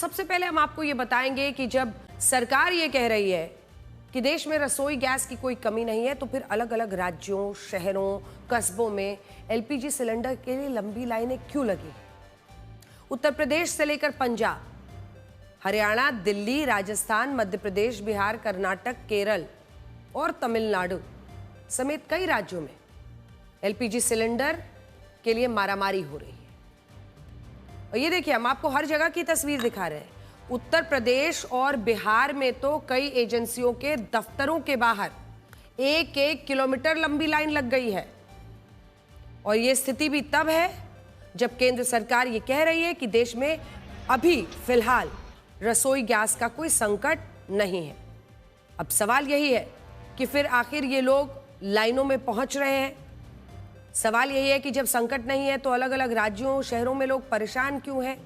सबसे पहले हम आपको ये बताएंगे कि जब सरकार ये कह रही है कि देश में रसोई गैस की कोई कमी नहीं है, तो फिर अलग अलग राज्यों, शहरों, कस्बों में एलपीजी सिलेंडर के लिए लंबी लाइनें क्यों लगी? उत्तर प्रदेश से लेकर पंजाब, हरियाणा, दिल्ली, राजस्थान, मध्य प्रदेश, बिहार, कर्नाटक, केरल और तमिलनाडु समेत कई राज्यों में एलपीजी सिलेंडर के लिए मारामारी हो रही है। और ये देखिए, हम आपको हर जगह की तस्वीर दिखा रहे हैं। उत्तर प्रदेश और बिहार में तो कई एजेंसियों के दफ्तरों के बाहर 1-1 किलोमीटर लंबी लाइन लग गई है। और ये स्थिति भी तब है जब केंद्र सरकार ये कह रही है कि देश में अभी फिलहाल रसोई गैस का कोई संकट नहीं है। अब सवाल यही है कि फिर आखिर ये लोग लाइनों में पहुंच रहे हैं। सवाल यही है कि जब संकट नहीं है तो अलग अलग राज्यों, शहरों में लोग परेशान क्यों हैं?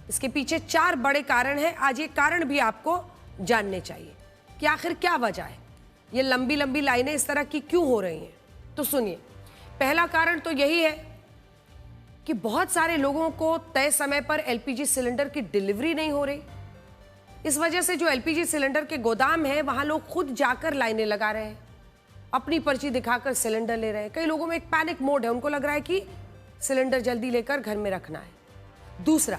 इसके पीछे 4 बड़े कारण हैं। आज ये कारण भी आपको जानने चाहिए कि आखिर क्या वजह है, ये लंबी लंबी लाइनें इस तरह की क्यों हो रही हैं। तो सुनिए, पहला कारण तो यही है कि बहुत सारे लोगों को तय समय पर एलपीजी सिलेंडर की डिलीवरी नहीं हो रही। इस वजह से जो एलपीजी सिलेंडर के गोदाम है, वहां लोग खुद जाकर लाइनें लगा रहे हैं, अपनी पर्ची दिखाकर सिलेंडर ले रहे हैं। कई लोगों में एक पैनिक मोड है, उनको लग रहा है कि सिलेंडर जल्दी लेकर घर में रखना है। दूसरा,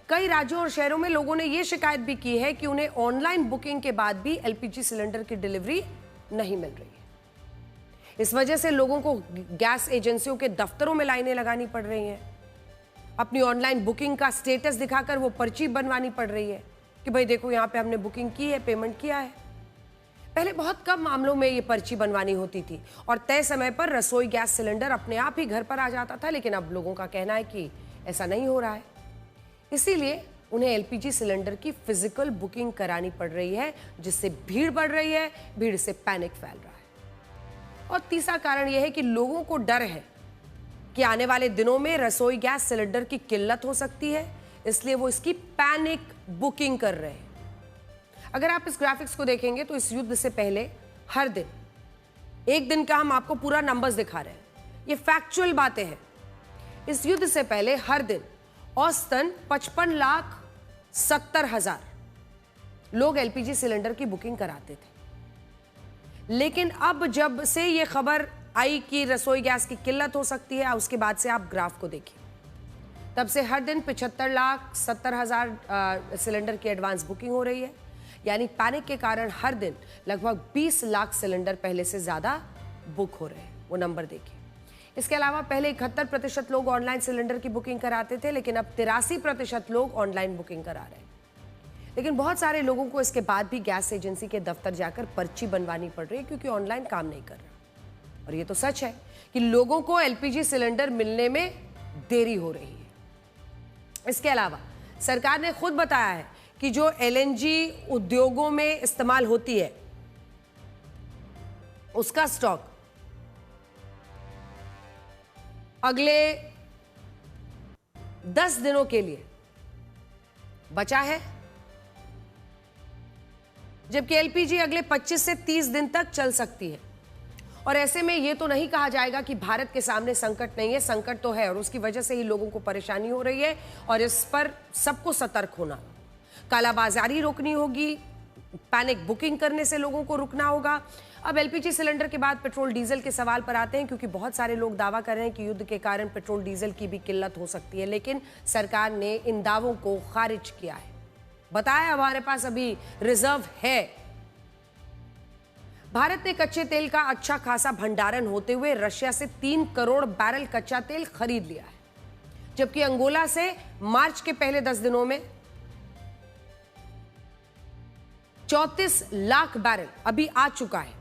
कई राज्यों और शहरों में लोगों ने यह शिकायत भी की है कि उन्हें ऑनलाइन बुकिंग के बाद भी एलपीजी सिलेंडर की डिलीवरी नहीं मिल रही है। इस वजह से लोगों को गैस एजेंसियों के दफ्तरों में लाइनें लगानी पड़ रही हैं। अपनी ऑनलाइन बुकिंग का स्टेटस दिखाकर वो पर्ची बनवानी पड़ रही है कि भाई देखो, यहाँ पे हमने बुकिंग की है, पेमेंट किया है। पहले बहुत कम मामलों में ये पर्ची बनवानी होती थी और तय समय पर रसोई गैस सिलेंडर अपने आप ही घर पर आ जाता था, लेकिन अब लोगों का कहना है कि ऐसा नहीं हो रहा है। इसीलिए उन्हें एलपीजी सिलेंडर की फिजिकल बुकिंग करानी पड़ रही है, जिससे भीड़ बढ़ रही है, भीड़ से पैनिक फैल रहा है। और तीसरा कारण यह है कि लोगों को डर है कि आने वाले दिनों में रसोई गैस सिलेंडर की किल्लत हो सकती है, इसलिए वो इसकी पैनिक बुकिंग कर रहे हैं। अगर आप इस ग्राफिक्स को देखेंगे तो इस युद्ध से पहले हर दिन, एक दिन का हम आपको पूरा नंबर्स दिखा रहे हैं, ये फैक्चुअल बातें हैं। इस युद्ध से पहले हर दिन औसतन 55,70,000 लोग एलपीजी सिलेंडर की बुकिंग कराते थे। लेकिन अब जब से ये खबर आई कि रसोई गैस की किल्लत हो सकती है, उसके बाद से आप ग्राफ को देखिए, तब से हर दिन 75,70,000 सिलेंडर की एडवांस बुकिंग हो रही है। यानी पैनिक के कारण हर दिन लगभग 20 लाख सिलेंडर पहले से ज्यादा बुक हो रहे हैं। वो नंबर देखिए। इसके अलावा पहले 71% लोग ऑनलाइन सिलेंडर की बुकिंग कराते थे, लेकिन अब 83% लोग ऑनलाइन बुकिंग करा रहे हैं। लेकिन बहुत सारे लोगों को इसके बाद भी गैस एजेंसी के दफ्तर जाकर पर्ची बनवानी पड़ रही है, क्योंकि ऑनलाइन काम नहीं कर रहा। और ये तो सच है कि लोगों को एलपीजी सिलेंडर मिलने में देरी हो रही है। इसके अलावा सरकार ने खुद बताया है कि जो एलएनजी उद्योगों में इस्तेमाल होती है, उसका स्टॉक अगले 10 दिनों के लिए बचा है, जबकि एलपीजी अगले 25 से 30 दिन तक चल सकती है। और ऐसे में यह तो नहीं कहा जाएगा कि भारत के सामने संकट नहीं है, संकट तो है और उसकी वजह से ही लोगों को परेशानी हो रही है और इस पर सबको सतर्क होना, कालाबाजारी रोकनी होगी, पैनिक बुकिंग करने से लोगों को रुकना होगा। अब एलपीजी सिलेंडर के बाद पेट्रोल डीजल के सवाल पर आते हैं, क्योंकि बहुत सारे लोग दावा कर रहे हैं कि युद्ध के कारण पेट्रोल डीजल की भी किल्लत हो सकती है, लेकिन सरकार ने इन दावों को खारिज किया है। बताया हमारे पास अभी रिजर्व है। भारत ने कच्चे तेल का अच्छा खासा भंडारण होते हुए रशिया से 3 करोड़ बैरल कच्चा तेल खरीद लिया है, जबकि अंगोला से मार्च के पहले 10 दिनों में 34 लाख बैरल अभी आ चुका है।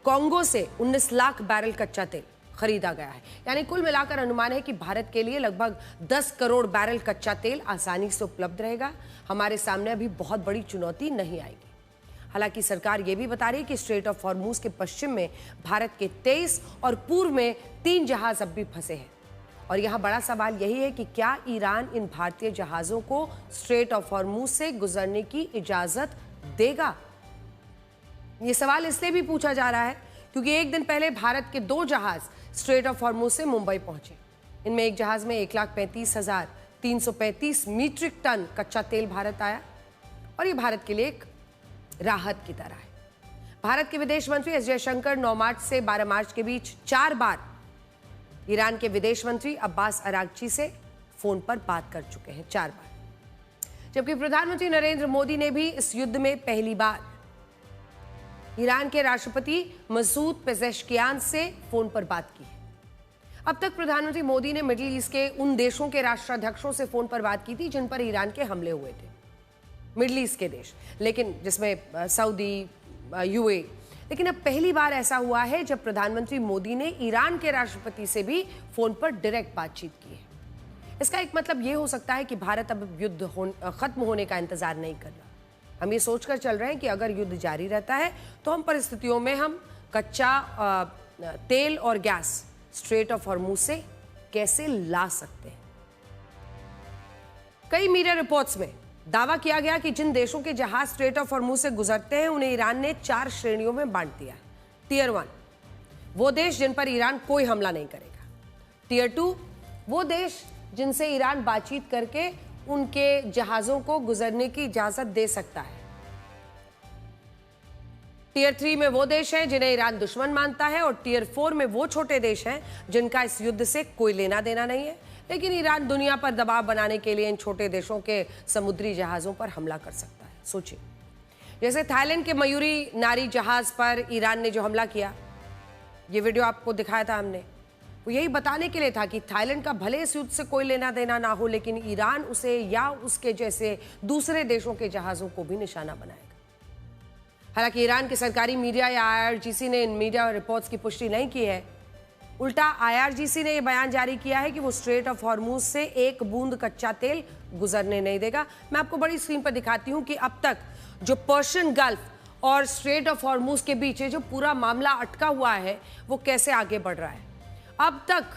कांगो से 19 लाख बैरल कच्चा तेल खरीदा गया है। यानी कुल मिलाकर अनुमान है कि भारत के लिए लगभग 10 करोड़ बैरल कच्चा तेल आसानी से उपलब्ध रहेगा। हमारे सामने अभी बहुत बड़ी चुनौती नहीं आएगी। हालांकि सरकार यह भी बता रही है कि स्ट्रेट ऑफ हॉर्मूज के पश्चिम में भारत के 23 और पूर्व में 3 जहाज अब भी फंसे हैं। और यहां बड़ा सवाल यही है कि क्या ईरान इन भारतीय जहाजों को स्ट्रेट ऑफ हॉर्मूज से गुजरने की इजाजत देगा? ये सवाल इसलिए भी पूछा जा रहा है क्योंकि एक दिन पहले भारत के 2 जहाज स्ट्रेट ऑफ हॉर्मूज से मुंबई पहुंचे। इनमें एक जहाज में 1,35,000 335 मीट्रिक टन कच्चा तेल भारत आया और ये भारत के लिए एक राहत की तरह है। भारत के विदेश मंत्री एस जयशंकर 9 मार्च से 12 मार्च के बीच 4 बार ईरान के विदेश मंत्री अब्बास अरागची से फोन पर बात कर चुके हैं, 4 बार। जबकि प्रधानमंत्री नरेंद्र मोदी ने भी इस युद्ध में पहली बार ईरान के राष्ट्रपति मसूद पेजेश्कियान से फोन पर बात की है। अब तक प्रधानमंत्री मोदी ने मिडिल ईस्ट के उन देशों के राष्ट्राध्यक्षों से फोन पर बात की थी जिन पर ईरान के हमले हुए थे, मिडिल ईस्ट के देश, लेकिन जिसमें सऊदी, यूए। लेकिन अब पहली बार ऐसा हुआ है जब प्रधानमंत्री मोदी ने ईरान के राष्ट्रपति से भी फोन पर डायरेक्ट बातचीत की है। इसका एक मतलब यह हो सकता है कि भारत अब युद्ध खत्म होने का इंतजार नहीं कर रहा। हम ये सोचकर चल रहे हैं कि अगर युद्ध जारी रहता है तो हम परिस्थितियों में हम कच्चा तेल और गैस स्ट्रेट ऑफ हॉर्मुज से कैसे ला सकते हैं। कई मीडिया रिपोर्ट्स में दावा किया गया कि जिन देशों के जहाज स्ट्रेट ऑफ हॉर्मुज से गुजरते हैं उन्हें ईरान ने 4 श्रेणियों में बांट दिया है। टियर 1 वो देश जिन पर ईरान कोई हमला नहीं करेगा। टियर 2 वो देश जिनसे ईरान बातचीत करके उनके जहाजों को गुजरने की इजाजत दे सकता है। टियर 3 में वो देश हैं जिन्हें ईरान दुश्मन मानता है और टियर 4 में वो छोटे देश हैं जिनका इस युद्ध से कोई लेना देना नहीं है, लेकिन ईरान दुनिया पर दबाव बनाने के लिए इन छोटे देशों के समुद्री जहाजों पर हमला कर सकता है। सोचिए, जैसे थाईलैंड के मयूरी नारी जहाज पर ईरान ने जो हमला किया, ये वीडियो आपको दिखाया था हमने, वो यही बताने के लिए था कि थाईलैंड का भले इस युद्ध से कोई लेना देना ना हो, लेकिन ईरान उसे या उसके जैसे दूसरे देशों के जहाजों को भी निशाना बनाएगा। हालांकि ईरान के सरकारी मीडिया या IRGC ने इन मीडिया रिपोर्ट्स की पुष्टि नहीं की है। उल्टा IRGC ने यह बयान जारी किया है कि वो स्ट्रेट ऑफ हॉर्मुज से एक बूंद कच्चा तेल गुजरने नहीं देगा। मैं आपको बड़ी स्क्रीन पर दिखाती हूं कि अब तक जो पर्शियन गल्फ और स्ट्रेट ऑफ हॉर्मुज के बीच जो पूरा मामला अटका हुआ है वो कैसे आगे बढ़ रहा है। अब तक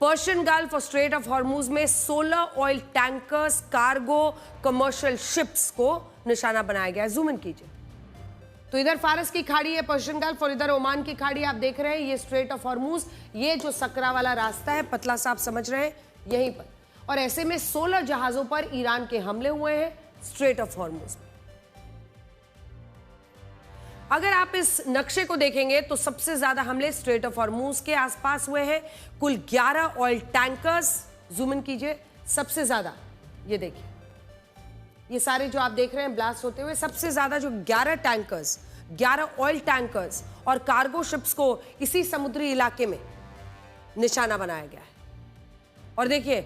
पर्शियन गल्फ और स्ट्रेट ऑफ हॉर्मुज में 16 oil tankers, cargo, commercial ships को निशाना बनाया गया है। जूम इन कीजिए तो इधर फारस की खाड़ी है, पर्शियन गल्फ, और इधर ओमान की खाड़ी आप देख रहे हैं। ये स्ट्रेट ऑफ हॉर्मुज, ये जो सकरा वाला रास्ता है, पतला सा आप समझ रहे हैं, यहीं पर। और ऐसे में 16 जहाजों पर ईरान के हमले हुए हैं स्ट्रेट ऑफ हॉर्मुज में। अगर आप इस नक्शे को देखेंगे तो सबसे ज्यादा हमले स्ट्रेट ऑफ हॉर्मुज के आसपास हुए हैं। कुल 11 ऑयल टैंकर्स, जूम इन कीजिए, सबसे ज्यादा, ये देखिए, ये सारे जो आप देख रहे हैं ब्लास्ट होते हुए, सबसे ज्यादा जो 11 ऑयल टैंकर्स और कार्गो शिप्स को इसी समुद्री इलाके में निशाना बनाया गया है। और देखिए,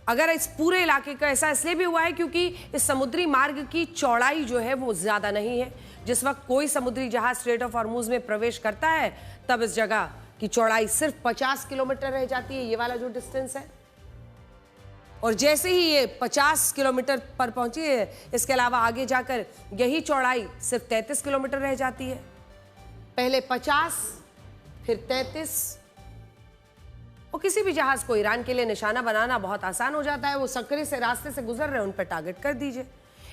अगर इस पूरे इलाके का ऐसा इसलिए भी हुआ है क्योंकि इस समुद्री मार्ग की चौड़ाई जो है वो ज्यादा नहीं है। जिस वक्त कोई समुद्री जहाज स्ट्रेट ऑफ हॉर्मुज में प्रवेश करता है तब इस जगह की चौड़ाई सिर्फ 50 किलोमीटर रह जाती है, ये वाला जो डिस्टेंस है। और जैसे ही ये 50 किलोमीटर पर पहुंची है, इसके अलावा आगे जाकर यही चौड़ाई सिर्फ 33 किलोमीटर रह जाती है। पहले 50, फिर 33। और किसी भी जहाज को ईरान के लिए निशाना बनाना बहुत आसान हो जाता है। वो सकरे से रास्ते से गुजर रहे हैं, उन पर टारगेट कर दीजिए।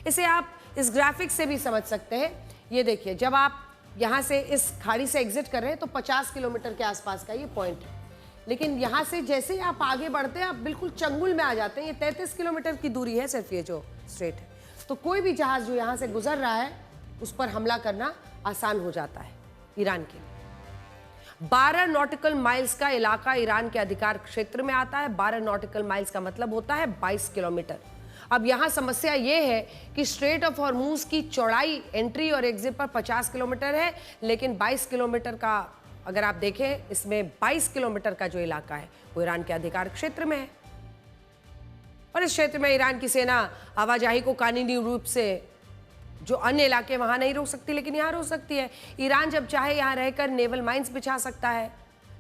इसे आप इस ग्राफिक से भी समझ सकते हैं। ये देखिए, जब आप यहां से इस खाड़ी से एग्जिट कर रहे हैं तो 50 किलोमीटर के आसपास का ये पॉइंट है, लेकिन यहां से जैसे ही आप आगे बढ़ते हैं आप बिल्कुल चंगुल में आ जाते हैं। ये 33 किलोमीटर की दूरी है सिर्फ, ये जो स्ट्रेट है। तो कोई भी जहाज जो यहां से गुजर रहा है उस पर हमला करना आसान हो जाता है ईरान के लिए। 12 नॉटिकल माइल्स का इलाका ईरान के अधिकार क्षेत्र में आता है। 12 नॉटिकल माइल्स का मतलब होता है 22 किलोमीटर। अब यहां समस्या यह है कि स्ट्रेट ऑफ हॉर्मुज की चौड़ाई एंट्री और एग्जिट पर 50 किलोमीटर है, लेकिन 22 किलोमीटर का अगर आप देखें, इसमें 22 किलोमीटर का जो इलाका है वो ईरान के अधिकार क्षेत्र में है। और इस क्षेत्र में ईरान की सेना आवाजाही को कानूनी रूप से जो अन्य इलाके वहां नहीं रोक सकती, लेकिन यहां रोक सकती है। ईरान जब चाहे यहां रहकर नेवल माइंस बिछा सकता है,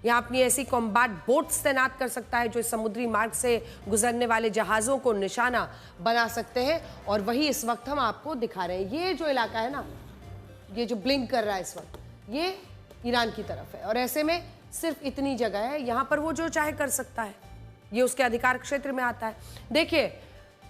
यहां अपनी ऐसी कॉम्बैट बोट्स तैनात कर सकता है जो इस समुद्री मार्ग से गुजरने वाले जहाजों को निशाना बना सकते हैं। और वही इस वक्त हम आपको दिखा रहे हैं। ये जो इलाका है ना, ये जो ब्लिंक कर रहा है इस वक्त, ये ईरान की तरफ है। और ऐसे में सिर्फ इतनी जगह है, यहां पर वो जो चाहे कर सकता है, ये उसके अधिकार क्षेत्र में आता है। देखिए,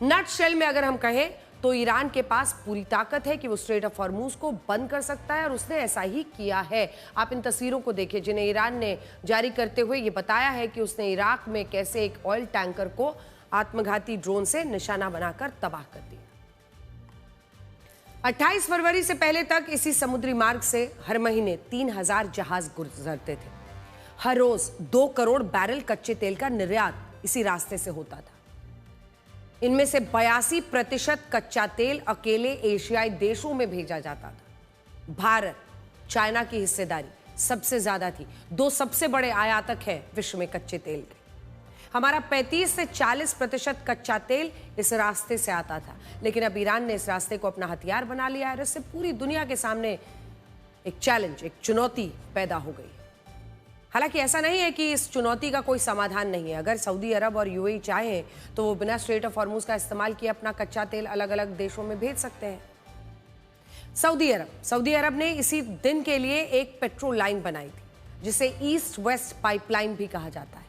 नट शेल में अगर हम कहें तो ईरान के पास पूरी ताकत है कि वो स्ट्रेट ऑफ हॉर्मुज को बंद कर सकता है, और उसने ऐसा ही किया है। आप इन तस्वीरों को देखिए जिन्हें ईरान ने जारी करते हुए ये बताया है कि उसने इराक में कैसे एक ऑयल टैंकर को आत्मघाती ड्रोन से निशाना बनाकर तबाह कर दिया। 28 फरवरी से पहले तक इसी समुद्री मार्ग से हर महीने 3000 जहाज गुजरते थे। हर रोज 2 करोड़ बैरल कच्चे तेल का निर्यात इसी रास्ते से होता था। इनमें से 82% कच्चा तेल अकेले एशियाई देशों में भेजा जाता था। भारत, चाइना की हिस्सेदारी सबसे ज्यादा थी। 2 सबसे बड़े आयातक हैं विश्व में कच्चे तेल के। हमारा 35 से 40% कच्चा तेल इस रास्ते से आता था, लेकिन अब ईरान ने इस रास्ते को अपना हथियार बना लिया है और इससे पूरी दुनिया के सामने एक चैलेंज, एक चुनौती पैदा हो गई। हालांकि ऐसा नहीं है कि इस चुनौती का कोई समाधान नहीं है। अगर सऊदी अरब और यूएई चाहें तो वो बिना स्ट्रेट ऑफ हॉर्मुज का इस्तेमाल किए अपना कच्चा तेल अलग अलग देशों में भेज सकते हैं। सऊदी अरब ने इसी दिन के लिए एक पेट्रोल लाइन बनाई थी, जिसे ईस्ट वेस्ट पाइपलाइन भी कहा जाता है।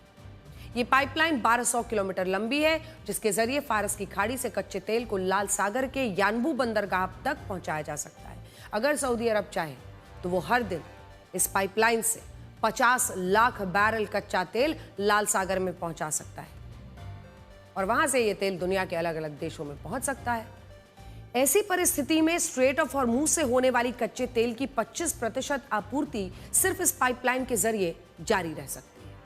ये पाइपलाइन 1200 किलोमीटर लंबी है, जिसके जरिए फारस की खाड़ी से कच्चे तेल को लाल सागर के यानबू बंदरगाह तक पहुंचाया जा सकता है। अगर सऊदी अरब चाहे तो वो हर दिन इस पाइपलाइन से 50 लाख बैरल कच्चा तेल लाल सागर में पहुंचा सकता है और वहां से ये तेल दुनिया के अलग अलग देशों में पहुंच सकता है। ऐसी परिस्थिति में स्ट्रेट ऑफ हॉर्मुज से होने वाली कच्चे तेल की 25% आपूर्ति सिर्फ इस पाइपलाइन के जरिए जारी रह सकती है।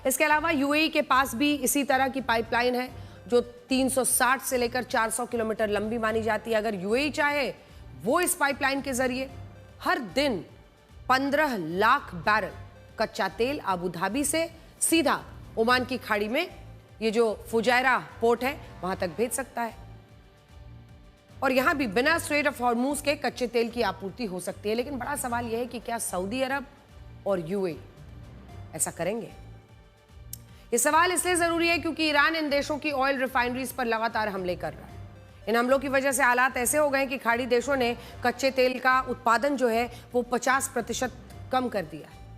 इसके अलावा यूएई के पास भी इसी तरह की पाइपलाइन है, जो 360 से लेकर 400 किलोमीटर लंबी मानी जाती है। अगर यूएई चाहे वो इस पाइपलाइन के जरिए हर दिन 15 लाख बैरल कच्चा तेल अबू धाबी से सीधा ओमान की खाड़ी में, ये जो फुजैरा पोर्ट है, वहां तक भेज सकता है और यहां भी बिना स्ट्रेट ऑफ हॉर्मुज के कच्चे तेल की आपूर्ति हो सकती है। लेकिन बड़ा सवाल यह है कि क्या सऊदी अरब और यूएई ऐसा करेंगे? ये सवाल इसलिए जरूरी है क्योंकि ईरान इन देशों की ऑयल रिफाइनरीज पर लगातार हमले कर रहा है। इन हमलों की वजह से हालात ऐसे हो गए कि खाड़ी देशों ने कच्चे तेल का उत्पादन जो है वो 50% कम कर दिया है।